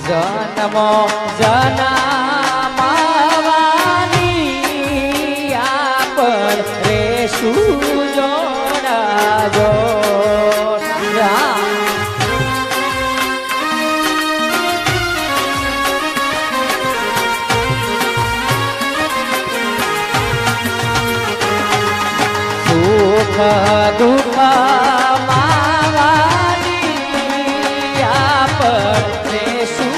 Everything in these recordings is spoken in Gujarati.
જન્મો જનામાવાની આપણ રેશું જોડા જોડા સુખ દુઃખ માવાની આપણ રેશું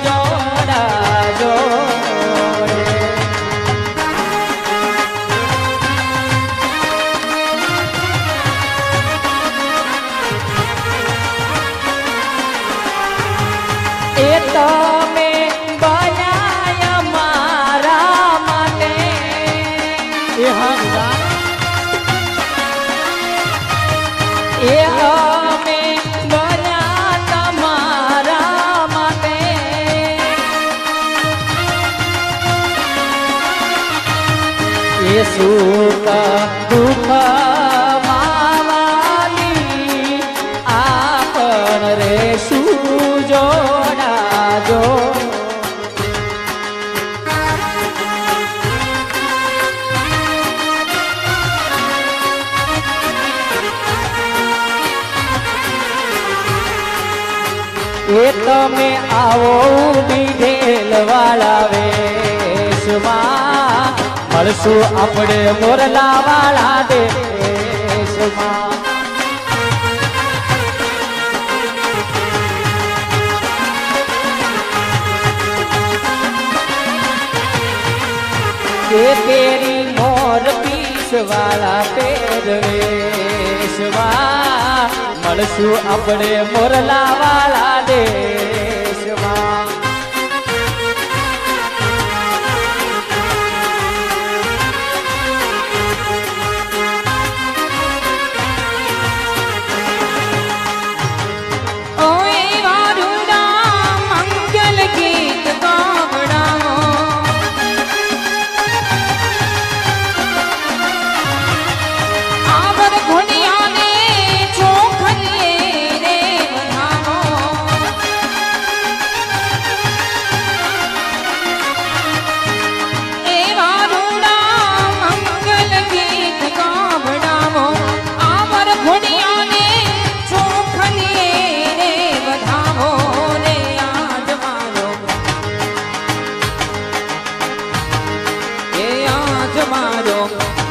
જોડા જોડે એ તમે બનાય મારા માટે એ હંગા એ અમે બન્યા તમારા માટે એ સુખ દુઃખ માવાની આપણ રેશું જોડા જો એ તમે આવો બીધેલ વાળા વેશમાં મળશું આપણે મોરલા વાળા દેશમાં એ પેરી મોર પીસ વાળા પહેરવેશમાં મળશું આપણે મોરલા વાળા દેશમાં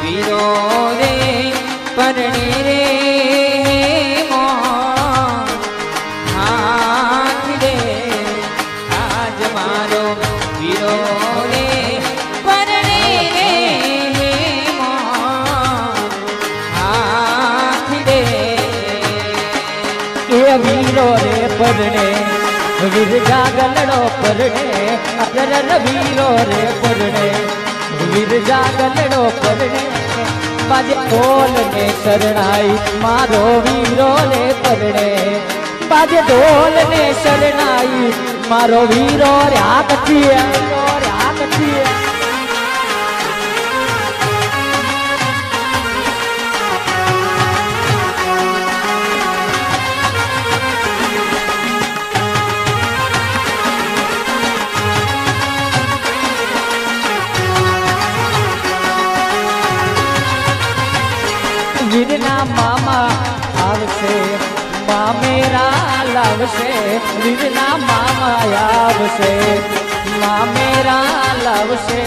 વીરો રે પરણે રે હાથ રે આજ મારો વીરો રે પરણે રે હાથ રે એ વીરો રે પરણે વીર જાગલડો પરણે અગર વીરો રે પરણે વીર જાગલડો પરણે બાજે ઢોલ ને શરણાઈ મારો વીરો રે પરણે બાજે ઢોલ ને શરણાઈ મારો વીરો રે આકતીએ વીરના મામા આવશે મામેરા લાવશે વીરના મામા આવશે મામેરા લાવશે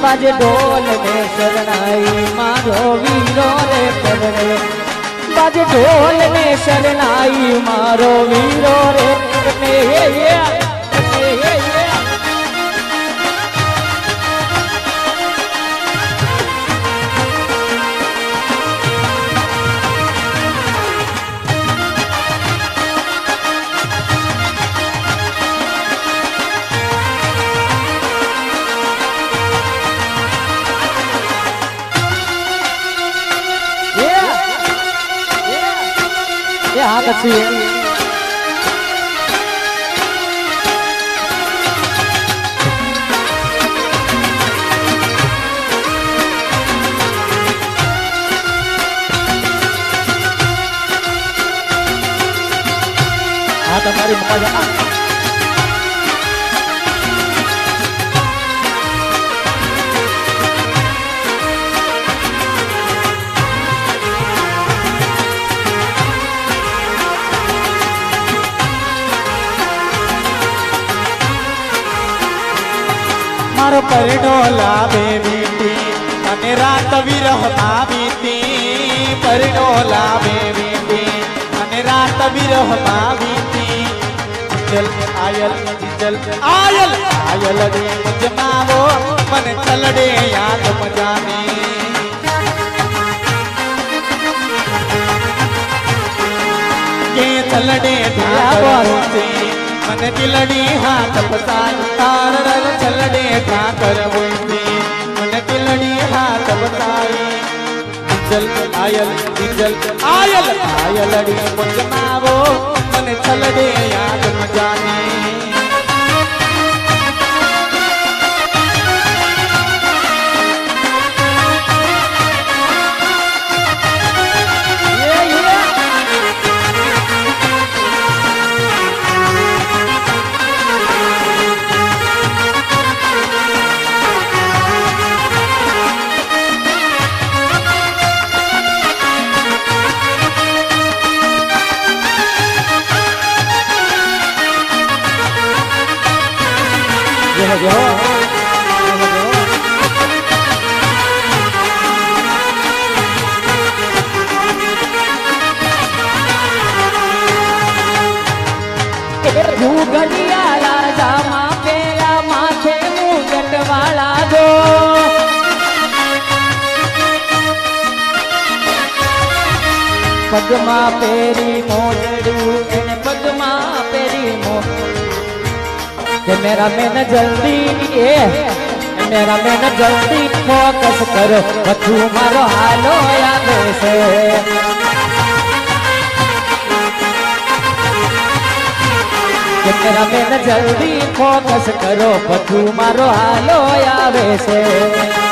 બાજે ઢોલ ને શરણાઈ મારો વીરો રે પરણે બાજે ઢોલ ને શરણાઈ મારો વીરો રે પરણે હાથ છીએ આ તમારી મજા મારો પરણો લાવે વીતી અને રાત વિરહમાં વીતી પરણો લાવે વીતી અને રાત વિરહમાં વીતી ચલ આયલ ચલ આયલ આયલ રે મજમાવો મને ચલડે યાદ મજાની કે ચલડે ઢાકર મને દિલડી હાથ પતાય તાર રલ ચલડે ઢાકર બોલતી મને દિલડી હાથ પતાય ચલ આયલ આયલ આયલ રે મજમાવો મને ચલડે યાદ મજાની ઘડિયાળા જામા પેલા માથે મુગટ વાળા દો પગમાં પેરી મોજડું એને પગમાં પેરી મો કે મેરા મેન જલ્દી મેરા મેન જલ્દી ફોકસ કરો બધું મારો હાલો આવે છે मेरा में जल्दी फोकस करो બધું મારો હાલો આવે છે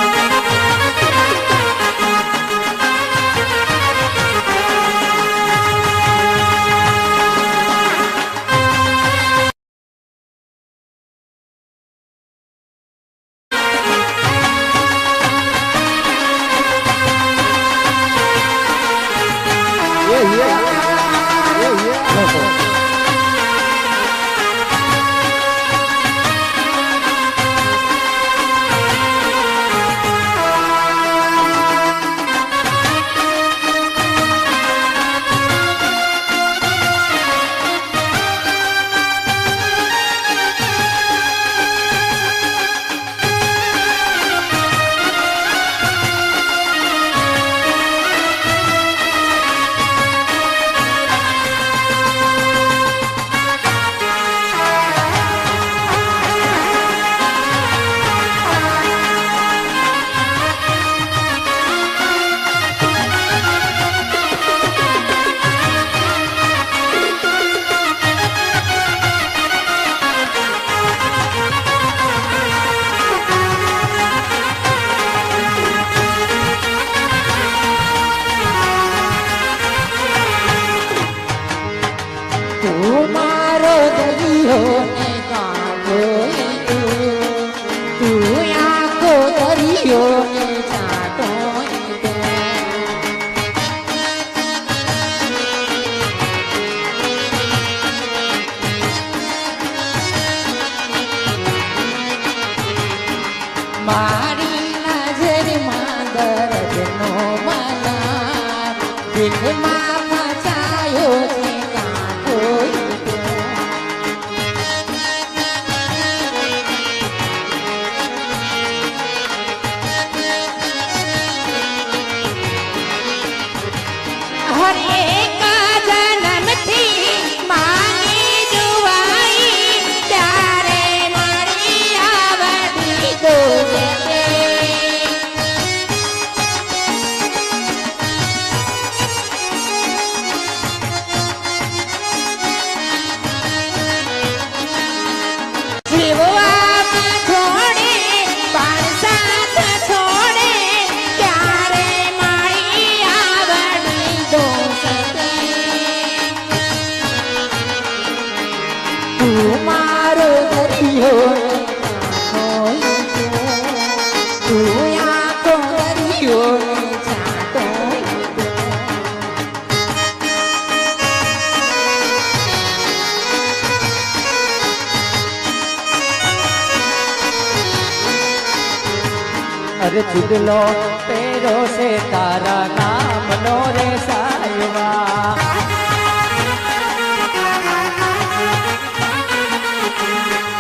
અરે ચૂડલો પેરો છે તારા નામનો રે સાયવા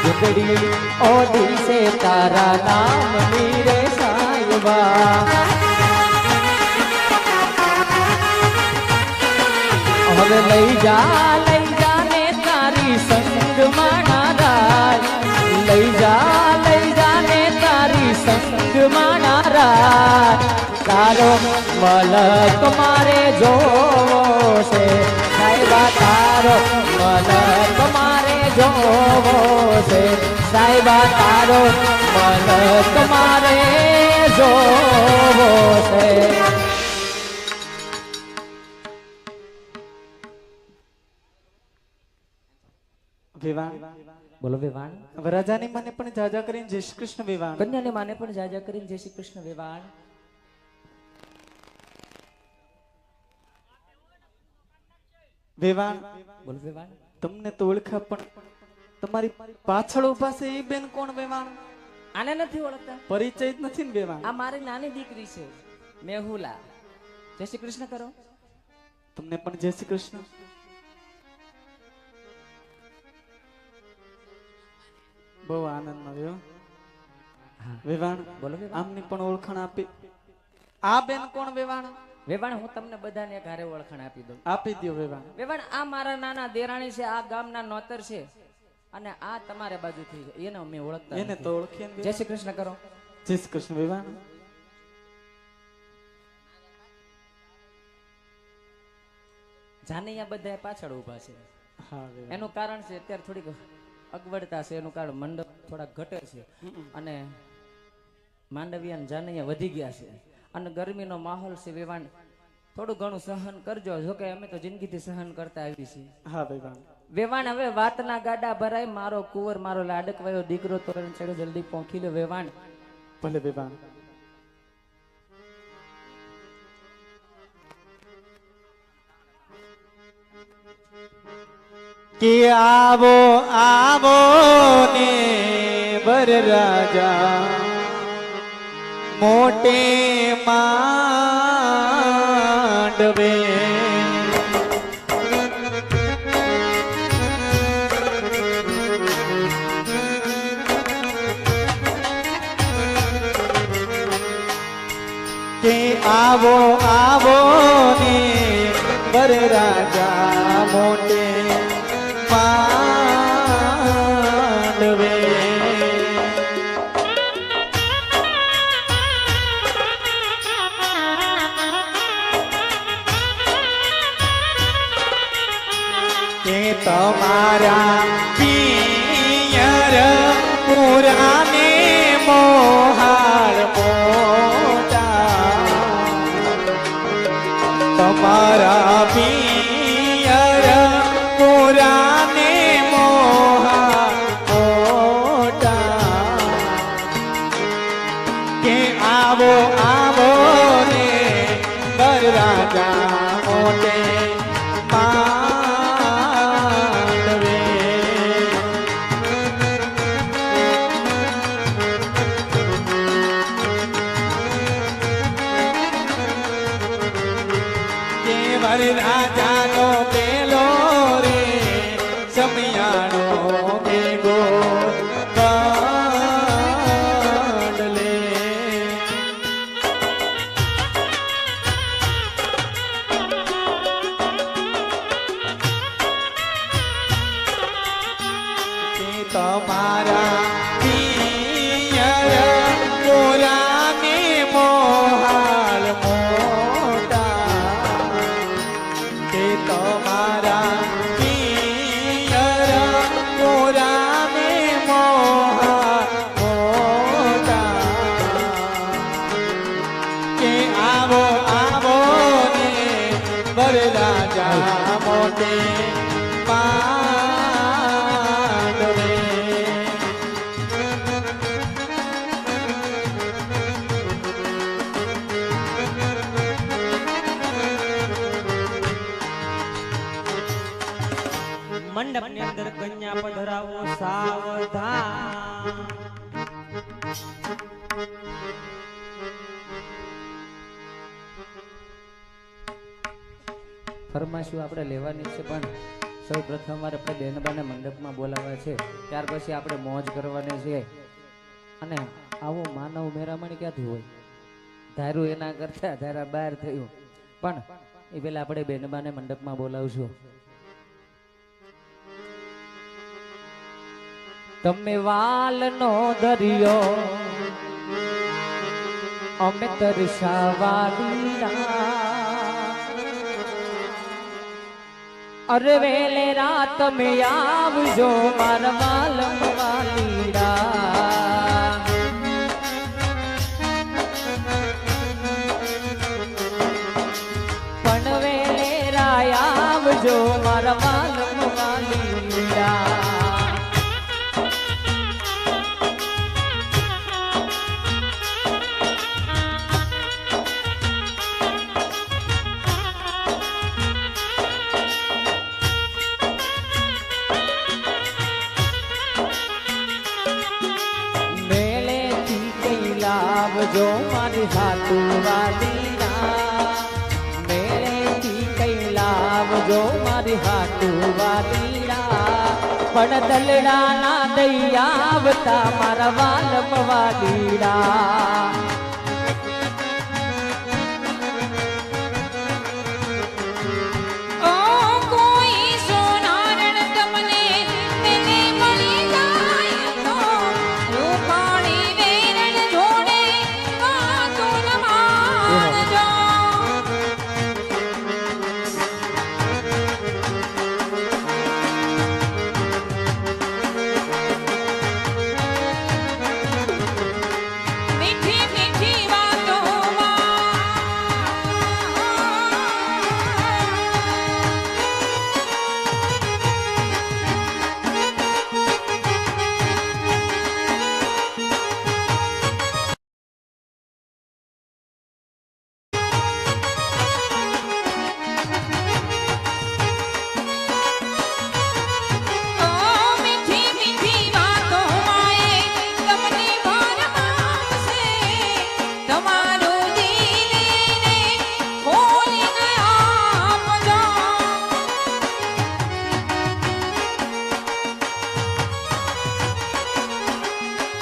ચૂંદડી ઓઢી છે તારા નામની રે સાયવા હવે લઈ જા ને તારી સંગ માણારાજ લઈ જા ને તારી સંગ માણારાજ તારો મલક મારે જોવો છે સાહેબા તારો મલક મારે જોવો છે સાહેબા તારો મલક મારે જોવો છે વેવાણ બોલો વેવાણ વરરાજાની માને પણ જાજા કરીને જય શ્રી કૃષ્ણ વેવાણ કન્યાની માને પણ જાજા કરીને જય શ્રી કૃષ્ણ વેવાણ વેવાણ બોલો વેવાણ તમને તો ઓળખા પણ તમારી પાછળ ઉભા છે એ બેન કોણ વેવાણ આને નથી ઓળખતા પરિચય જ નથી ને વેવાણ આ મારી નાની દીકરી છે મેહુલા જય શ્રી કૃષ્ણ કરો તમને પણ જય શ્રી કૃષ્ણ બહુ આનંદ આવ્યો વેવાણ બોલો વેવાણ આમની પણ ઓળખાણ આપી આ બેન કોણ વેવાણ વેવાણ હું તમને બધાને એક હારે ઓળખાણ આપી દઉં આપી દો વેવાણ વેવાણ આ મારા નાના દેરાણી છે આ ગામના નોતર છે અને આ તમારે બાજુથી છે એને અમે ઓળખતા એને નથી. તો ઓળખીએ ને જય શ્રી કૃષ્ણ કરો જય શ્રી કૃષ્ણ વેવાણ જાનૈયા બધા પાછળ ઊભા છે હા વેવાણ એનું કારણ છે અત્યારે થોડીક અગવડતા છે એનું કારણ મંડપ થોડા ઘટે છે અને માંડવિયા જાનૈયા વધી ગયા છે અને ગરમીનો માહોલ છે વેવાણ થોડું ઘણું સહન કરજો જોકે અમે તો જિંદગીથી સહન કરતા આવી છીએ હા વેવાણ વેવાણ હવે વાતના ગાડા ભરાય મારો કુંવર મારો લાડકવાયો દીકરો તોરણ ચડે જલ્દી પહોંચી લે વેવાણ ભલે વેવાણ કે આવો આવો ને વરરાજા મોટે માંડવે કે આવો આવો ને વરરાજા મોટે માંડવે કે તમારા પિયર પુરાને મોહાર મોટા તમારા પિયર પુરાને મોહાર મોટા કે આવો આવો ને વરરાજા મોટે માંડવે કે વરરાજાનો પેલો રે સમિયાણો ભેગો કાંડલે કે તમારા પિયર પુરાને મોહાલ મોટા કે તમારા પિયર પુરાને મોહાલ મોટા કે આવો આવો ને વરરાજા મોટે માંડવે મંડપ ની અંદર કન્યા પધરાવો સાવધાન ફરમાઈશું આપણે લેવાની જ છે, પણ સૌ પ્રથમ વાર આપણે બેનબાને મંડપમાં બોલાવ્યા છે, ત્યાર પછી આપણે મોજ કરવાની છે. અને આવો માનવ મેરામણ ક્યાંથી હોય? ધારું એના કરતા ધારા બહાર થયું, પણ એ પેલા આપણે બેનબાને મંડપમાં બોલાવશું. તમે વાલનો દરિયો અમે તરસાવાડીના, અરે વેલે રાત મે આવજો મારા વાલમ વાલીડા. પણ વેલે રાય આવજો મારા વાલમ વાલીડા. જો મારી હાથુ વાલીના, મેળેથી કઈ લાવજો મારી હાથુ વાલીના. પણ દલડા ના દઈ આવતા મારા વાલમ વાલીડા.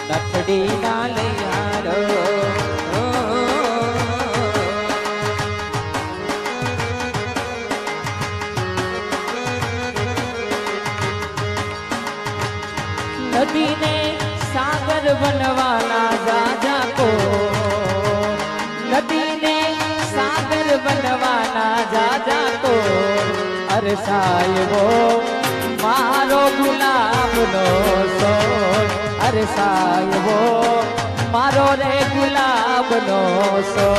નથડી ના લૈયારો નદીને સાગર બનવાના જાજા કો, નદીને સાગર બનવાના જાજા કો. અરે સાહેબો મારો ગુલાબનો સોર, અરે સાહેબો મારો રે ગુલાબનો સોર.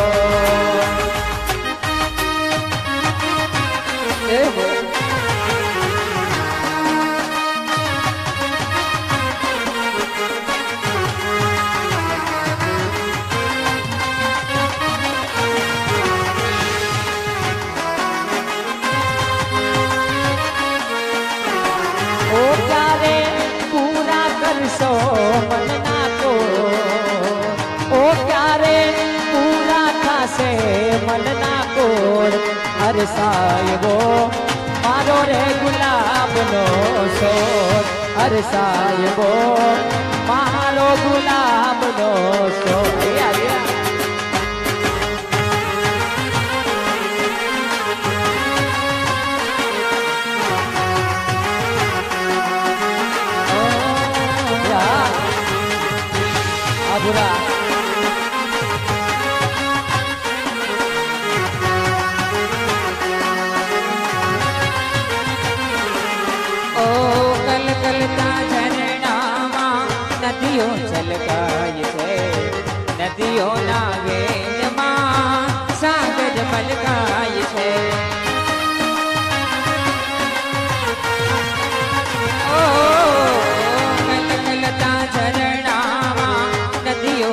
ઓ ક્યારે પૂરા કરશો મનના કો, ઓ ક્યારે પૂરા થશે મનના કોર. અરે સાહેબો મારો રે ગુલાબનો સોર, અરે સાહેબો મારો ગુલાબનો સોર. આબુરા ઓ કલ કલતા ઝરણામાં નદીઓ છલકાય છે, નદીઓના વેણમાં સાગર મલકાય છે. ઓ કલ કલતા ઝરણામાં નદીઓ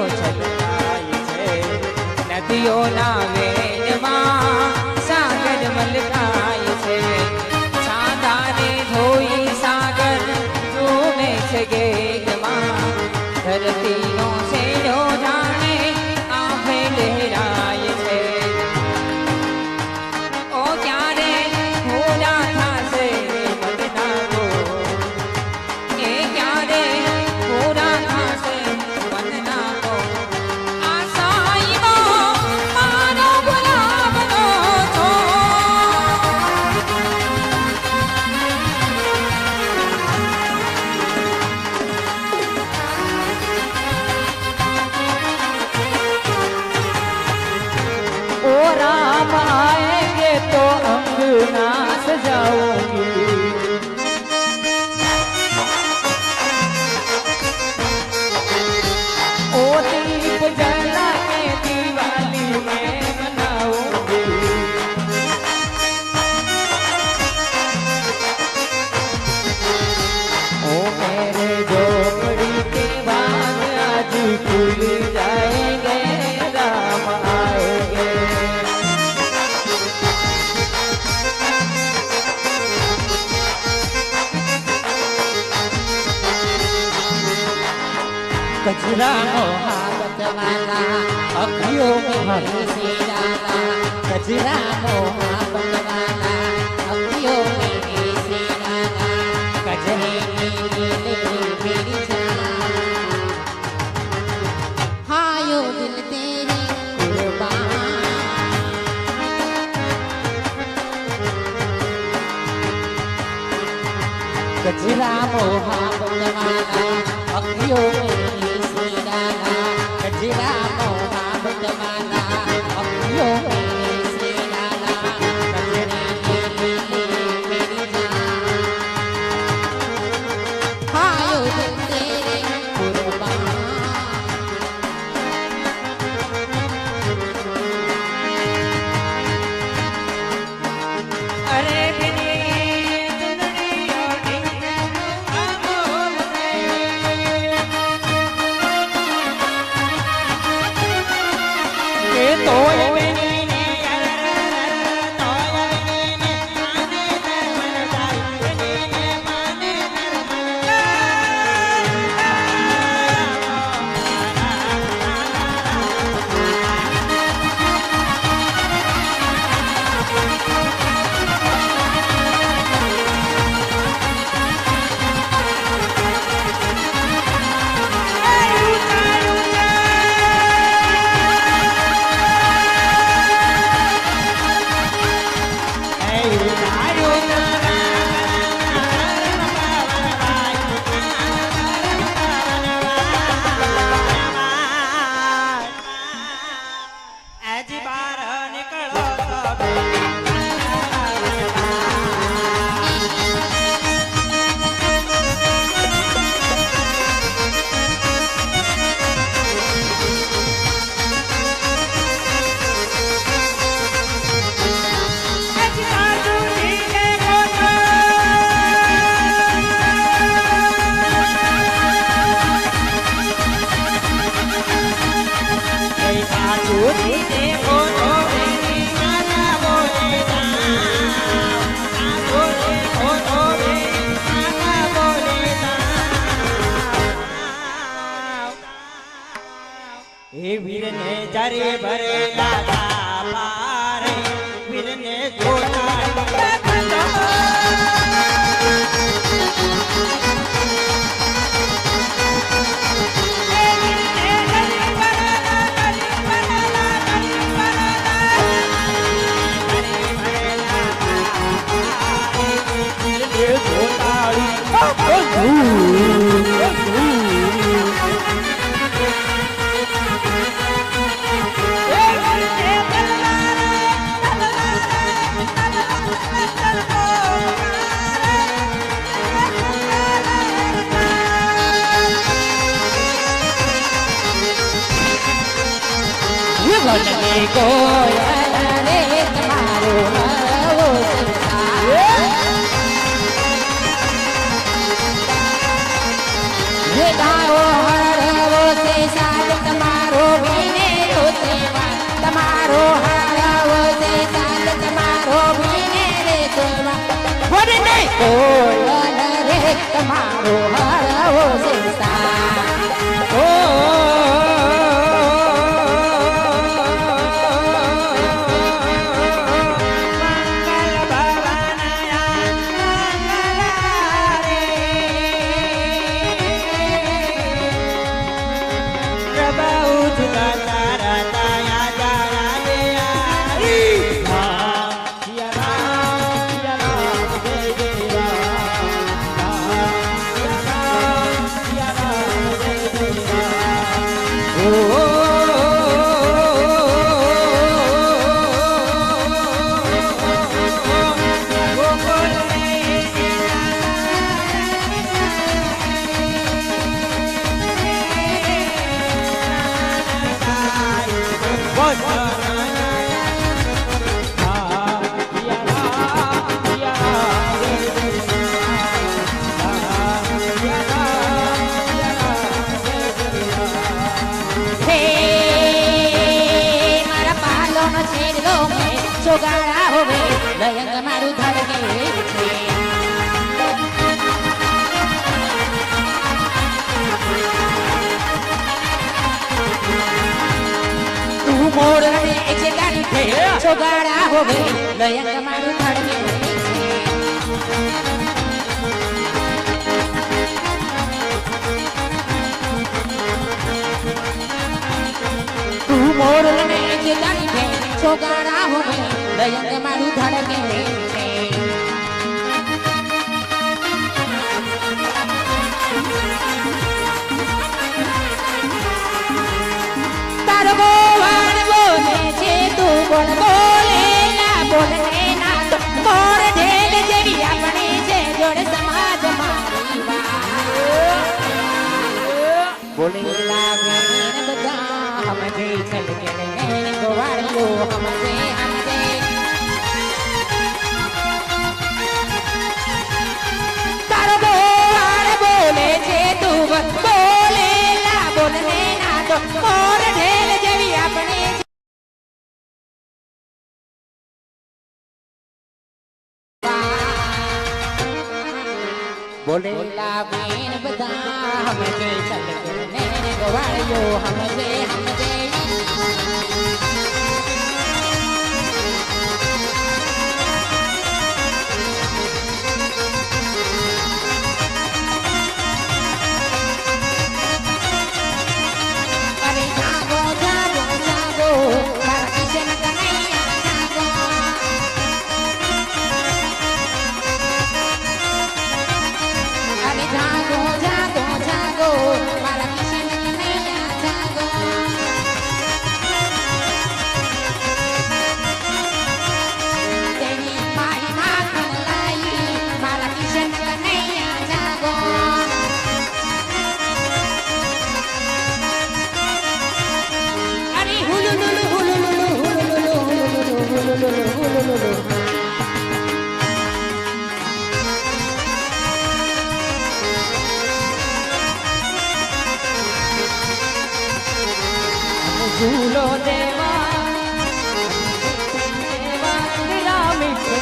अंगना सजाऊंगी। ओ दीप जला के दिवाली में मनाऊंगी। ओ मेरे झोपड़ी के बाग आज खुल जाएंगे, राम आएंगे। कचरा मोहब्बत वाला अखियों में हंसी डाला, कचरा मोहब्बत वाला अखियों में हंसी डाला, कजरे मेरी जान हायो दिल तेरी कुर्बान। कचरा मोहब्बत वाला अखियों में हंसी डाला, कचरा मोहब्बत वाला अखियों में हंसी डाला, कजरे मेरी जान हायो दिल तेरे कुर्बान। अरे बिनी चंदनी ओढ़ी आमोल में। के तोय बिनी ने तोय बिनी ने माने नरमन जाई, बिनी ने माने नरमन वीर ने जरे भरेला पारे, वीर ने जोड़ा लगे कोयल रे तुम्हारो हरवो संसार, ये गाओ हरवो संसार तुम्हारो बीने रोतेवा, तुम्हारो हरवो संसार तुम्हारो बीने रोतेवा। बोलने कोयल रे तुम्हारो हरवो संसार। ओ છોગાડા હોવે લયંગ મારું ધડકે છે તું મોર રમે છે ગાડી છે છોગાડા હોવે લયંગ મારું ધડકે છે તું મોર રમે છે ગાડી છે છોગાડા હોવે લયંગ મારું ધડકે છે તારો ગોવાળ બોલે છે તું બોલ બોલે ના બોલે ના તો મોર ઢેલ જેવી આપણી છે જોડે સમાજ મારી બોલે લાગે ને બધા હમજે છલકે ને ગોવાળિયો હમજે હમજે તારો ગોવાળ બોલે છે તું બોલ બોલે ના બોલે ના તો મોર ઢેલ જેવી આપણી બોલે લાવીન બધા હમજે ચલકે ને ગવાળિયો હમજે હમજે અરે જાગો જાગો જાગો મારા કિશન કનૈયા જાગો અરે જાગો જાગો જાગો મારા કિશન કનૈયા જાગો તેની મારી માખણ લાઈ મારા કિશન કનૈયા જાગો અરે હુલુલુલુ હુલુલુલુ હુલુલુલુ હુલુલુલુ હુલુલુલુ ઝૂલો દેવા દેવા મીઠે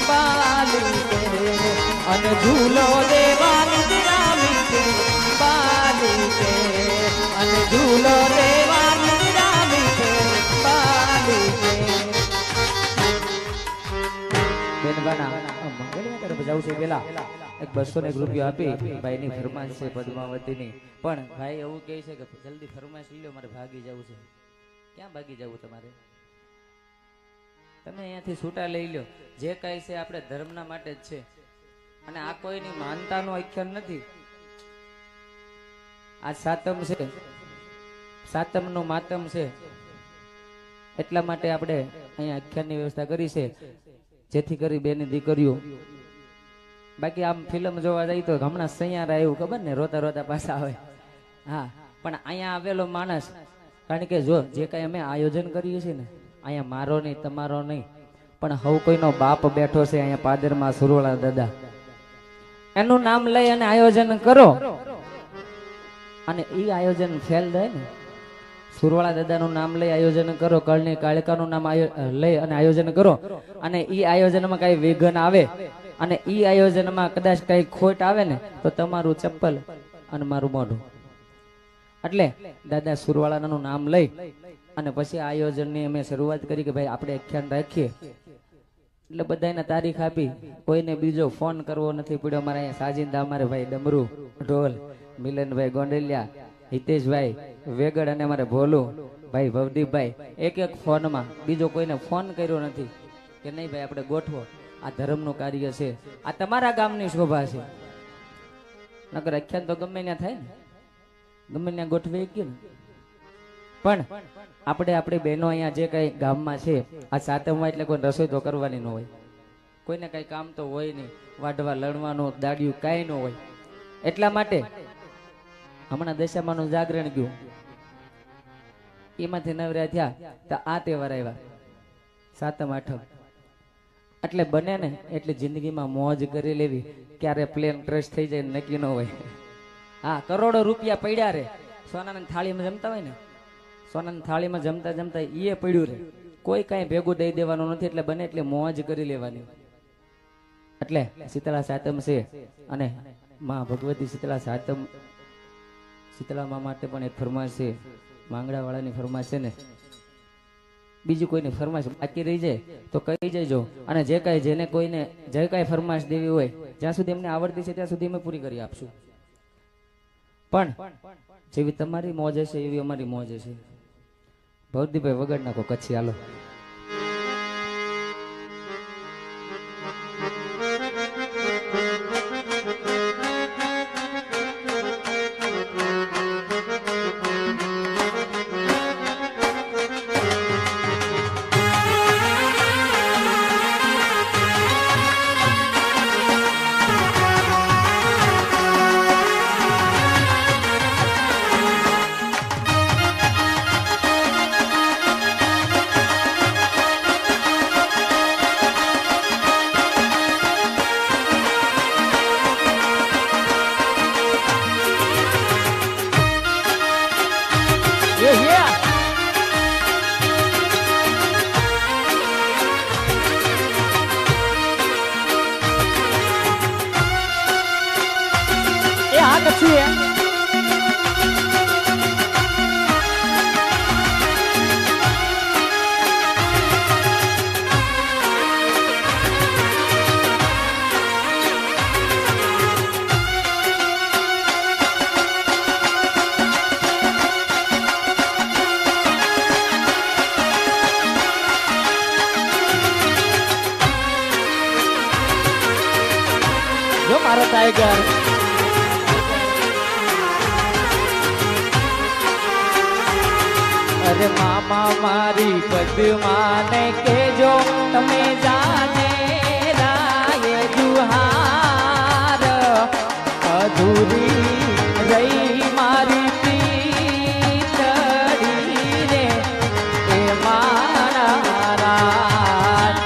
બાલી કે અને ઝૂલો દેવા મીઠે બાલી કે અને ઝૂલો દેવા મીઠે બાલી કે બેનબાના મંગળિયા તરફ જાઉં છે પેલા એક 200 રૂપિયા આપી ભાઈની ફરમાઈશ છે પદ્માવતીની પણ ભાઈ એવું કહે છે કે જલ્દી ફરમાઈશ લઈ લો મારે ભાગી જવું છે ક્યાં ભાગી જવું તમારે તમે અહીંયાથી છૂટા લઈ લો જે કઈ છે આપણે ધર્મના માટે જ છે અને આ કોઈની માનતાનું આખ્યાન નથી આ સાતમ છે સાતમનું માતમ છે એટલા માટે આપણે અહીંયા આખ્યાનની વ્યવસ્થા કરી છે જેથી કરી બેની દીકરીઓ બાકી આમ ફિલ્મ જોવા જાય તો હમણાં સૈયારા એવું ખબર ને રોતા રોતા પાછા આવે હા પણ અહીંયા આવેલો માણસ કારણ કે જો જે કઈ અમે આયોજન કરીએ છીએ ને અહીંયા મારો નહીં તમારો નહીં પણ હવ કોઈનો બાપ બેઠો છે અહીંયા પાદરમાં સુરોળા દાદા એનું નામ લઈ અને આયોજન કરો અને એ આયોજન ફેલ થાય ને સુરોળા દાદાનું નામ લઈ આયોજન કરો કળની કાળિકાનું નામ લઈ અને આયોજન કરો અને એ આયોજનમાં કઈ વિઘ્ન આવે અને ઈ આયોજનમાં કદાચ કઈ ખોટ આવે ને તો તમારું ચપ્પલ અને મારું મોઢું એટલે દાદા સુરવાળાનું નામ લઈ અને પછી આયોજનની અમે શરૂઆત કરી કે ભાઈ આપણે આખ્યાન રાખીએ એટલે બધાને તારીખ આપી કોઈને બીજો ફોન કરવો નથી પડ્યો અમારે અહીંયા સાજિંદા અમારે ભાઈ ડમરુ ઢોલ મિલનભાઈ ગોંડલિયા હિતેશભાઈ વેગડ અને અમારે ભોલું ભાઈ ભવદીપભાઈ એક એક ફોનમાં બીજો કોઈને ફોન કર્યો નથી કે નહીં ભાઈ આપણે ગોઠવો આ ધર્મનું કાર્ય છે આ તમારા ગામની શોભા છે નકર આખ્યાન તો ગમે ત્યાં થાય ને ગમે ત્યાં ગોઠવી ગયું ને પણ આપણે આપણી બહેનો અહીંયા જે કઈ ગામમાં છે આ સાતમમાં એટલે કોઈ રસોઈ તો કરવાની ન હોય કોઈને કઈ કામ તો હોય નહીં વાઢવા લણવાનું દાડિયું કાંઈ ન હોય એટલા માટે હમણાં દશામાનું જાગરણ ગયું એમાંથી નવરા થયા તો આ તહેવાર આવ્યા સાતમ આઠમ એટલે બને ને એટલે જિંદગીમાં મોજ કરી લેવી ક્યારે પ્લેન ક્રેશ થઈ જાય નક્કી ન હોય હા કરોડો રૂપિયા પડ્યા રે સોનાની થાળીમાં જમતા હોય ને સોનાની થાળીમાં જમતા જમતા એ પડ્યું રે કોઈ કાંઈ ભેગું દઈ દેવાનું નથી, એટલે બને એટલે મોજ કરી લેવાની. એટલે શીતળા સાતમ છે અને માં ભગવતી શીતળા સાતમ, શીતળા માં માટે પણ એક ફરમાશ છે, માંગડા વાળાની ફરમાશ છે ને, બીજી કોઈની ફરમાશ બાકી રહી જાય તો કહી જજો. અને જે કાંઈ જેને કોઈને જે કાંઈ ફરમાશ દેવી હોય, જ્યાં સુધી એમને આવડતી છે ત્યાં સુધી અમે પૂરી કરી આપશું. પણ જેવી તમારી મોજ હશે એવી અમારી મોજ હશે. ભવદીભાઈ વગાડ નાખો કચ્છી, હાલો. મારો ટાઈગર અરે મામા મારી પદ્માને કેજો તમે જાને રાય જુહાર અધૂરી રહી મારી પીતળી રે એ મારા રાજ.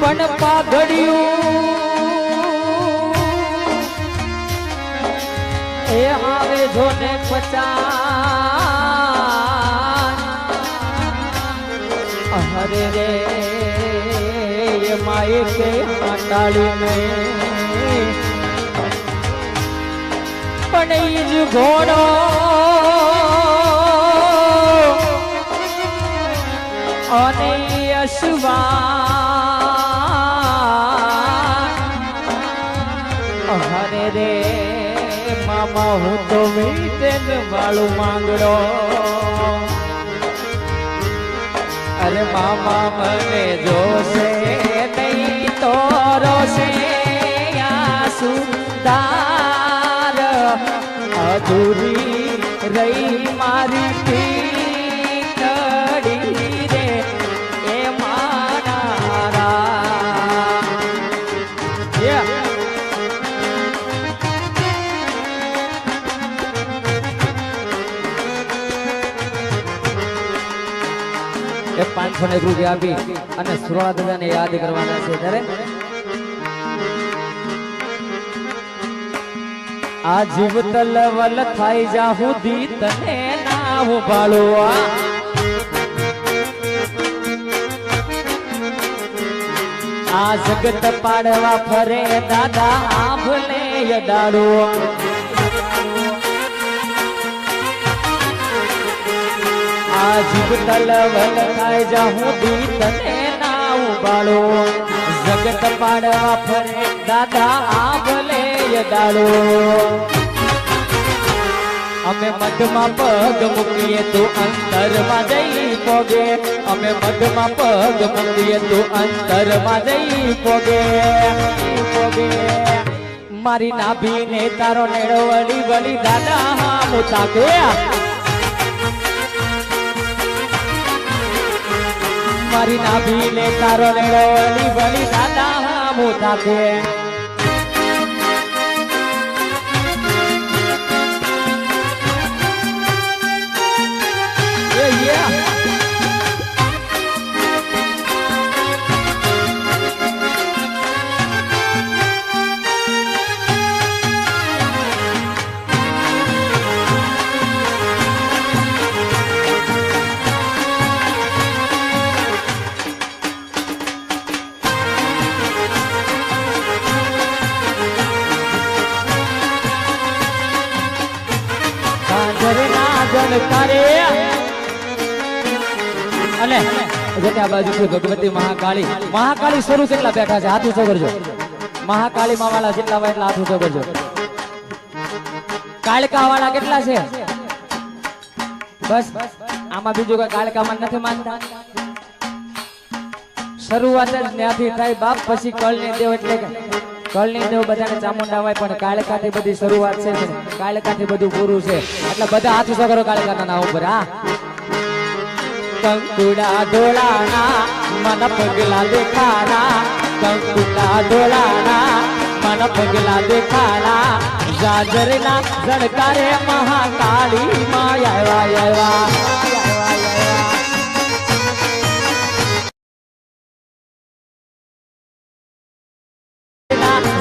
પણ પાઘડિયું એ આવે જો ને પચાસ હરે રે એ માએ કે હટાડીને પણ ઈ જ ઘોડો અને અશ્વા હરે રે મામા હું તો મીટેન વાળું માંગડો. અરે મામા મને જોશે નહીં તો રોશે સુધાર અધૂરી રહી મારી પીતળી રે એ મારા. એ 500 રૂપિયા આપી અને સુરળા દાદાને યાદ કરવાના છે. ત્યારે આ જીવ તલવલ થાય જા સુધી તને ના ઉભાળો. આ જગત પાડવા ફરે દાદા આંભલે યડાડો. આ જીવ તલવલ થાય જા સુધી તને ના ઉભાળો. જગત પાડવા ફરે દાદા આંભલે યડાડો. અમે મધમાં પગ મૂકીએ તું અંતરમાં જઈ પોગે. અમે મધમાં પગ મૂકીએ તું અંતરમાં જઈ પોગે. મારી નાભીને તારો નેડો વળી વળી દાદા હા મુતા કે. મારી નાભીને તારો નેડો વળી વળી દાદા હા મુતા કે. જણકારે અને આ બાજુ છે ભગવતી મહાકાળી મહાકાળી સ્વરૂપ કેટલા બેઠા છે હાથ ઊંચો કરજો મહાકાળી માવાળા જેટલા હોય એટલા હાથ ઊંચો કરજો કાળકા વાળા કેટલા છે બસ આમાં બીજું કોઈ કાળકામાં નથી માનતા શરૂઆત જ ત્યાંથી થાય બાપ પછી કળની દેવ એટલે કે કળની દેવ બધાને ચામુંડા હોય પણ કાળકાથી બધી શરૂઆત છે કાળકાથી બધું પૂરું છે એટલે બધા હાથ ઊંચો કરો કાળકાના નામ ઉપર હા કંકુડા ઢોળાના મન પગલા દેખાના કંકુડા ઢોળાના મન પગલા દેખાના જાજરના જણકારે મહાકાળી માં આવ્યા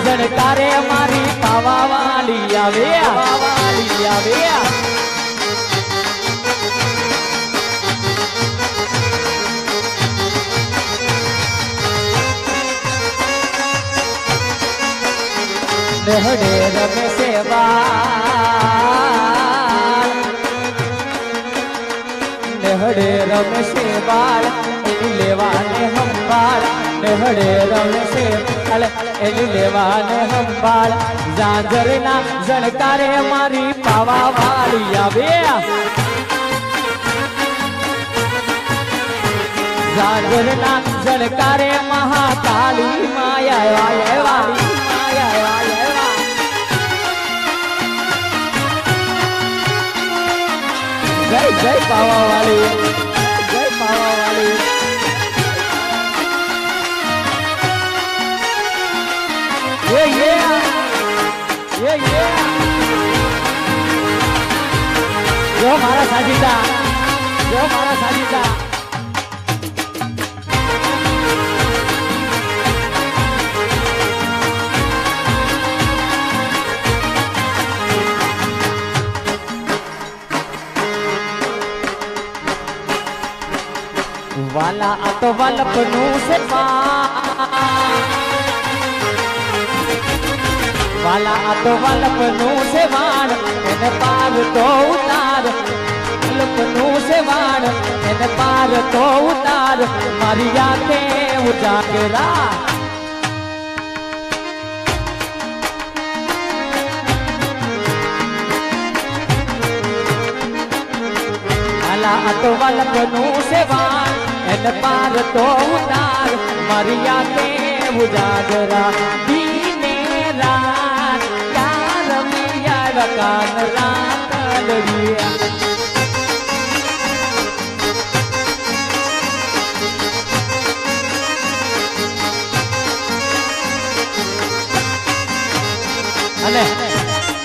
જણકારે મારી પાવા વાલી આવે નેહડે રમે સેવાળ નેહડે રમે સેવાળ એની લેવાને હંબાળ નેહડે રમે સેવાળ એની લેવાને હંબાળ જાજરના જણકારે મારી પાવા વાળી આવે જાજરના જણકારે મહાકાળી માયા વાળી જય જય પાવા વાળી જય પાવા વાળી જો મારા સાજીદા વાલા આ તો વાલપનું છે વાલા આ તો વાલપનું છે વાણ એને પાર તો ઉતાર વાલપનું છે વાણ એને પાર તો ઉતાર મારી આંખે ઉજાગરા વાલા આ તો વાલપનું છે વાણ એને પાર તો ઉતાર મારી આંખે ઉજાગરા દીને રાત યાર મિયા કાન રાત લડિયા અને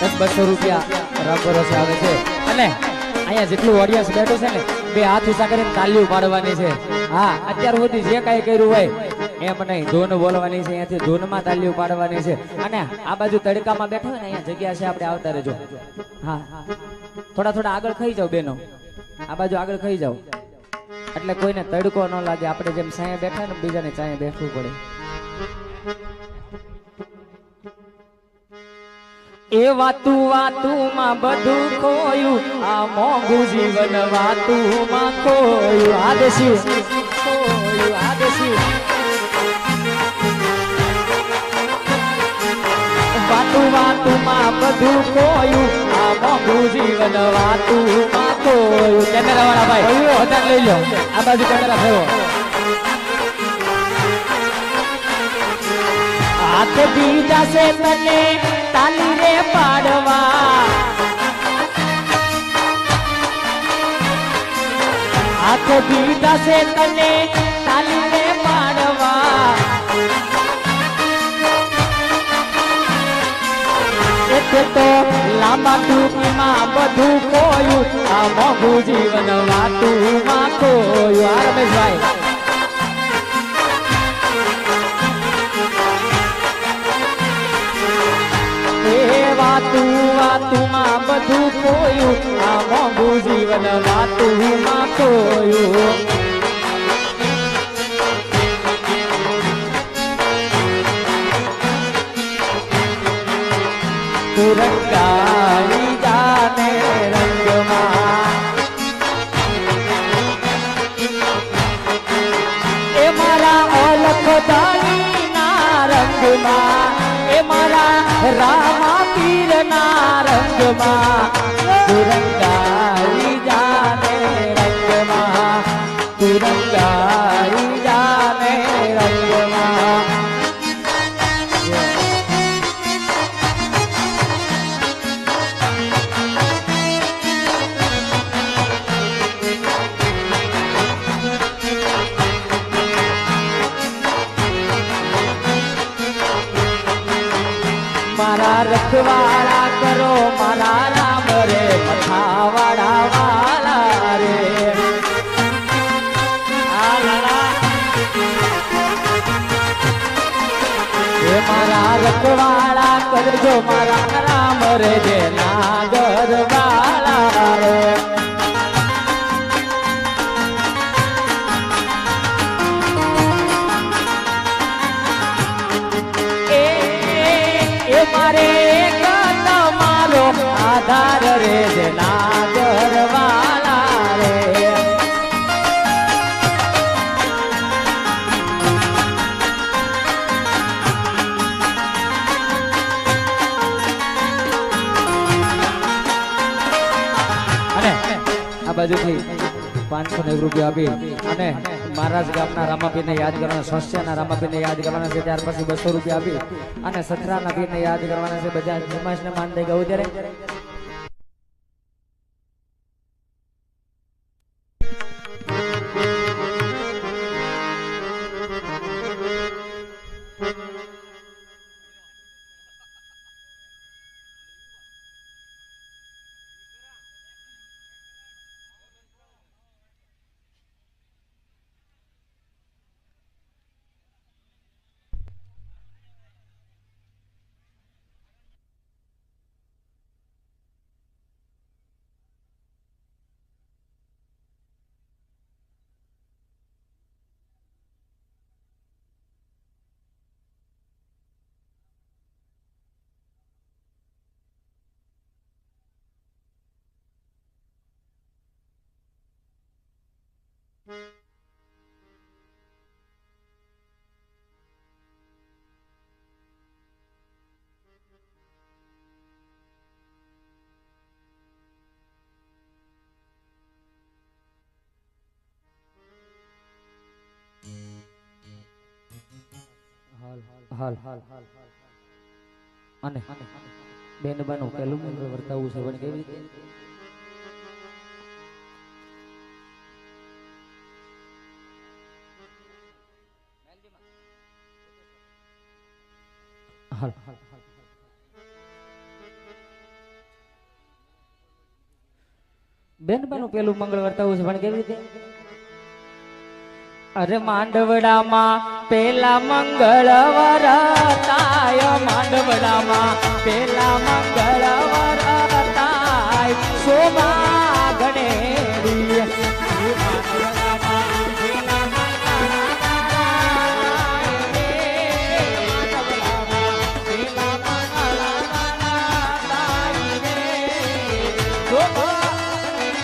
200 રૂપિયા રબરસે આવે છે અને અહીંયા જેટલું ઓડિયન્સ બેઠું છે ને બે હાથ ઊંચા કરીને તાલીઓ પાડવાની છે હા અત્યાર સુધી જે કાંઈ કર્યું હોય એમ નહીં ધૂન બોલવાની છે અહીંયાથી ધૂનમાં તાલીઓ પાડવાની છે અને આ બાજુ તડકામાં બેઠો હોય ને અહીંયા જગ્યા છે આપણે આવતા રહેજો હા થોડા આગળ ખાઈ જાવ બેનો આ બાજુ આગળ ખાઈ જાવ એટલે કોઈને તડકો ન લાગે આપણે જેમ સાંયે બેઠા ને બીજાને ચાંયે બેઠવું પડે એ વાતું માં બધું ખોયું આ મોંઘું જીવન વાતું માં ખોયું આદેશી વાતું માં બધું ખોયું આ મોંઘું જીવન વાતું માં ખોયું કેમેરા વાળા ભાઈ વધારે લઈ લો આ બાજુ કેમેરા ફેરવો હાથ બીજા છે તને તાલી રે પાડવા હાથ બીજા છે તને તાલી રે પાડવા એટલે તો લાંબા ટૂંકમાં બધું ખોયું આ મોંઘું જીવન વાતું માં ખોયું આ રમેશભાઈ વાતું માં બધું ખોયું આ મોંઘું જીવન વાતું માં ખોયું તું રંગાઈ જાને રંગમાં રામા પીરના રંગમાં તિરંગાઈ જાને રંગમાં તિરંગાઈ જાને રંગમાં મારા રખવાળા કરો મારા રામ રે મથાવાળા વાલા રે આ લાલા એ મારા રખવાળા કરજો મારા રામ રે જે નાગર વાળા રે એ મારે તમારો આધાર રે જે નાગર વાળા રે અને આ બાજુથી 590 રૂપિયા આપી અને મહારાજ ગામના રામાપીરને યાદ કરવાના સોસ્યાના રામાપીરને યાદ કરવાના છે ત્યાર પછી 200 રૂપિયા આપી અને સથરાના પીરને યાદ કરવાના છે બધા જમાસને માન દઈ ગયું ત્યારે હાલ અને બેન બાનું પેલું વર્તાવું છે પણ કેવી રીતે હાલ બેન બાનું પેલું મંગળ વર્તાવું છે પણ કેવી રીતે અરે માંડવડામાં પેલા મંગળ વરતાય માંડવડામાં પેલા મંગળ